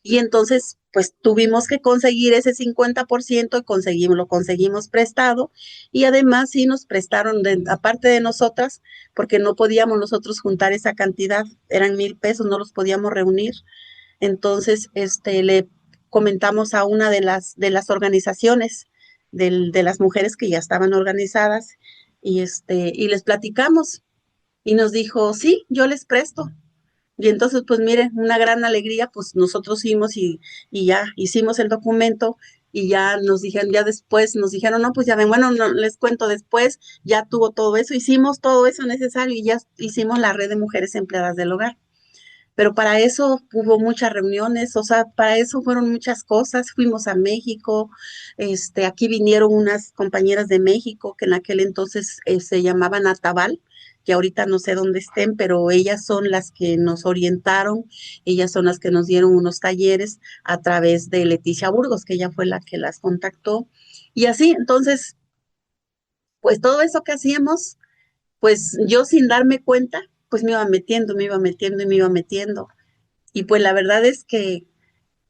Y entonces, pues tuvimos que conseguir ese 50% y lo conseguimos prestado. Y además sí nos prestaron, aparte de nosotras, porque no podíamos nosotros juntar esa cantidad, eran 1,000 pesos, no los podíamos reunir. Entonces, le comentamos a una de las organizaciones de las mujeres que ya estaban organizadas y les platicamos y nos dijo, sí, yo les presto. Y entonces, pues mire, una gran alegría, pues nosotros fuimos y ya hicimos el documento y ya ya después nos dijeron, no, pues ya ven, bueno, no, les cuento después, ya tuvo todo eso, hicimos todo eso necesario y ya hicimos la red de mujeres empleadas del hogar. Pero para eso hubo muchas reuniones, o sea, para eso fueron muchas cosas. Fuimos a México, aquí vinieron unas compañeras de México que en aquel entonces se llamaban Atabal, que ahorita no sé dónde estén, pero ellas son las que nos orientaron, ellas son las que nos dieron unos talleres a través de Leticia Burgos, que ella fue la que las contactó. Y así, entonces, pues todo eso que hacíamos, pues yo sin darme cuenta, pues me iba metiendo, me iba metiendo y me iba metiendo. Y pues la verdad es que,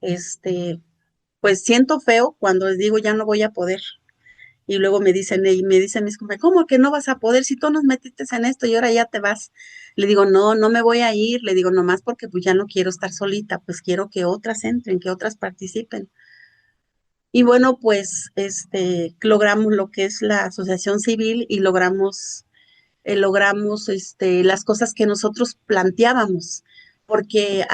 este, pues siento feo cuando les digo ya no voy a poder. Y luego me dicen mis compañeros, ¿cómo que no vas a poder si tú nos metiste en esto y ahora ya te vas? Le digo, no, no me voy a ir. Le digo, nomás porque pues ya no quiero estar solita, pues quiero que otras entren, que otras participen. Y bueno, pues, logramos lo que es la asociación civil y logramos las cosas que nosotros planteábamos, porque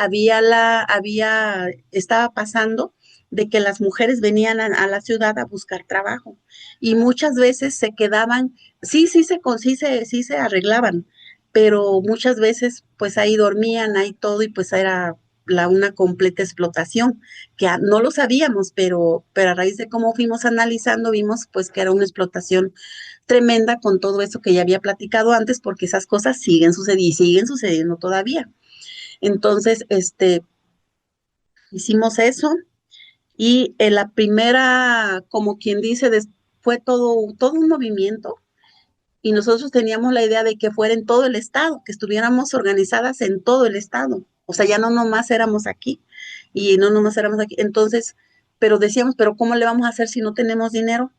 estaba pasando de que las mujeres venían a la ciudad a buscar trabajo y muchas veces se quedaban, sí se arreglaban, pero muchas veces pues ahí dormían, ahí todo y pues era una completa explotación, que no lo sabíamos, pero a raíz de cómo fuimos analizando, vimos pues que era una explotación tremenda con todo eso que ya había platicado antes, porque esas cosas siguen sucediendo todavía. Entonces, hicimos eso y en la primera, como quien dice, fue todo un movimiento y nosotros teníamos la idea de que fuera en todo el estado, que estuviéramos organizadas en todo el estado. O sea, ya no nomás éramos aquí y no nomás éramos aquí. Entonces, pero decíamos, pero ¿cómo le vamos a hacer si no tenemos dinero?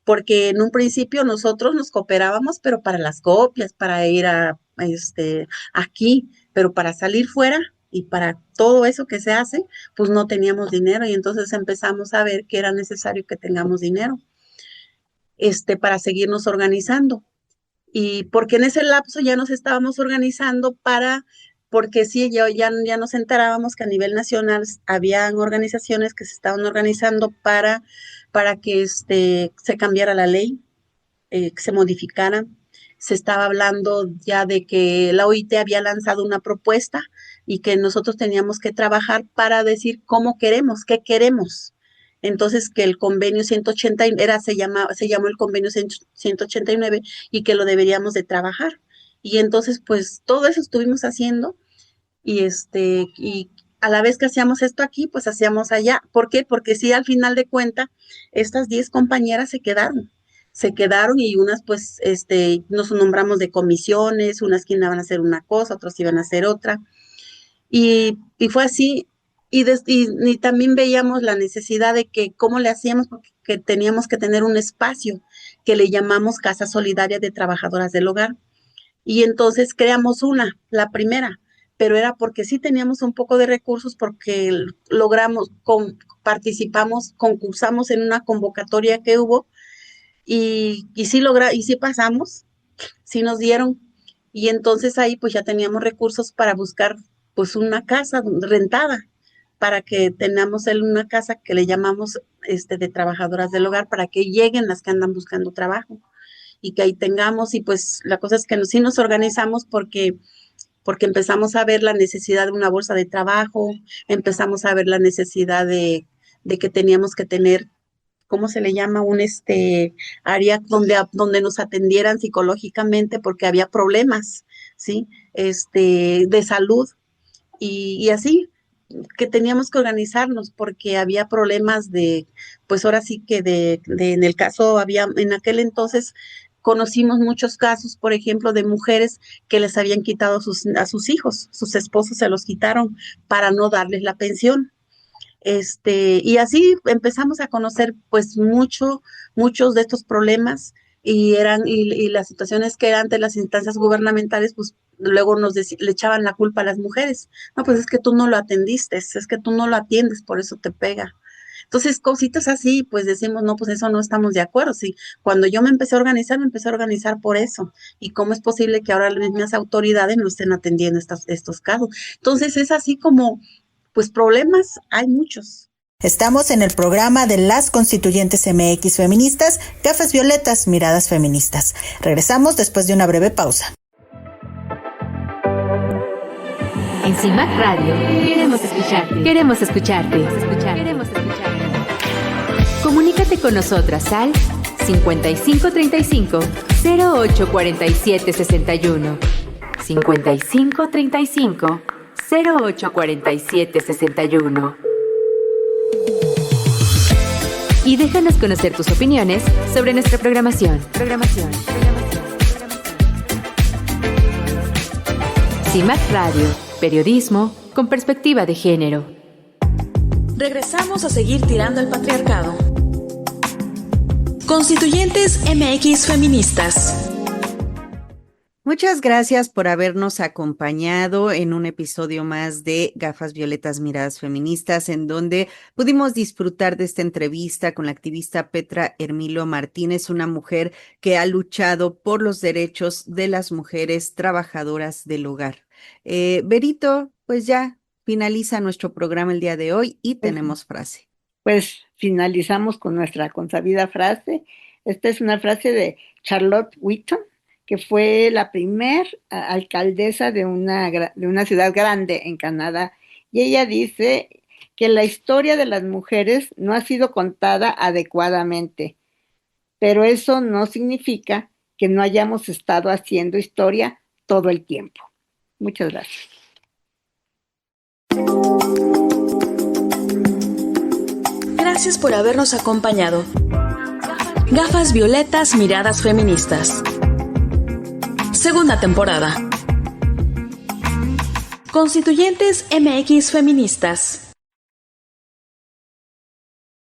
Porque en un principio nosotros nos cooperábamos, pero para las copias, para ir aquí, pero para salir fuera y para todo eso que se hace, pues no teníamos dinero y entonces empezamos a ver que era necesario que tengamos dinero, para seguirnos organizando. Y porque en ese lapso ya nos estábamos organizando porque sí, ya nos enterábamos que a nivel nacional habían organizaciones que se estaban organizando para que se cambiara la ley, que se modificara. Se estaba hablando ya de que la OIT había lanzado una propuesta y que nosotros teníamos que trabajar para decir cómo queremos, qué queremos. Entonces, que el convenio 180 se llamó el convenio 189 y que lo deberíamos de trabajar. Y entonces, pues, todo eso estuvimos haciendo y a la vez que hacíamos esto aquí, pues hacíamos allá. ¿Por qué? Porque sí, al final de cuenta, estas 10 compañeras se quedaron y unas, pues, nos nombramos de comisiones, unas que iban a hacer una cosa, otros iban a hacer otra. Y fue así, y también veíamos la necesidad de que cómo le hacíamos, porque teníamos que tener un espacio que le llamamos Casa Solidaria de Trabajadoras del Hogar. Y entonces creamos la primera, pero era porque sí teníamos un poco de recursos, porque participamos, concursamos en una convocatoria que hubo y sí pasamos, sí nos dieron. Y entonces ahí pues ya teníamos recursos para buscar pues una casa rentada, para que tengamos una casa que le llamamos de trabajadoras del hogar, para que lleguen las que andan buscando trabajo y que ahí tengamos. Y pues la cosa es que sí nos organizamos porque empezamos a ver la necesidad de una bolsa de trabajo, empezamos a ver la necesidad de que teníamos que tener, ¿cómo se le llama? Un área donde nos atendieran psicológicamente porque había problemas, ¿sí? De salud y así, que teníamos que organizarnos porque había problemas pues ahora sí que en el caso en aquel entonces conocimos muchos casos, por ejemplo, de mujeres que les habían quitado a sus hijos, sus esposos se los quitaron para no darles la pensión. Y así empezamos a conocer pues muchos de estos problemas y las situaciones que eran ante las instancias gubernamentales, pues luego le echaban la culpa a las mujeres. No, pues es que tú no lo atendiste, es que tú no lo atiendes, por eso te pega. Entonces, cositas así, pues decimos, no, pues eso no estamos de acuerdo. Sí, cuando yo me empecé a organizar por eso. ¿Y cómo es posible que ahora las mismas autoridades no estén atendiendo estos casos? Entonces, es así como, pues problemas hay muchos. Estamos en el programa de las Constituyentes MX Feministas, Gafas Violetas, Miradas Feministas. Regresamos después de una breve pausa. En CIMAC Radio queremos escucharte. Queremos escucharte. Comunícate con nosotras al 5535 0847 61. 5535 0847 61. Y déjanos conocer tus opiniones sobre nuestra programación. CIMAC Radio, periodismo con perspectiva de género. Regresamos a seguir tirando al patriarcado. Constituyentes MX Feministas. Muchas gracias por habernos acompañado en un episodio más de Gafas Violetas, Miradas Feministas, en donde pudimos disfrutar de esta entrevista con la activista Petra Hermilo Martínez, una mujer que ha luchado por los derechos de las mujeres trabajadoras del hogar. Berito, pues ya finaliza nuestro programa el día de hoy y tenemos frase. Pues finalizamos con nuestra consabida frase. Esta es una frase de Charlotte Whitton, que fue la primer alcaldesa de una ciudad grande en Canadá. Y ella dice que la historia de las mujeres no ha sido contada adecuadamente, pero eso no significa que no hayamos estado haciendo historia todo el tiempo. Muchas gracias. Gracias por habernos acompañado. Gafas Violetas, Miradas Feministas. Segunda temporada. Constituyentes MX Feministas.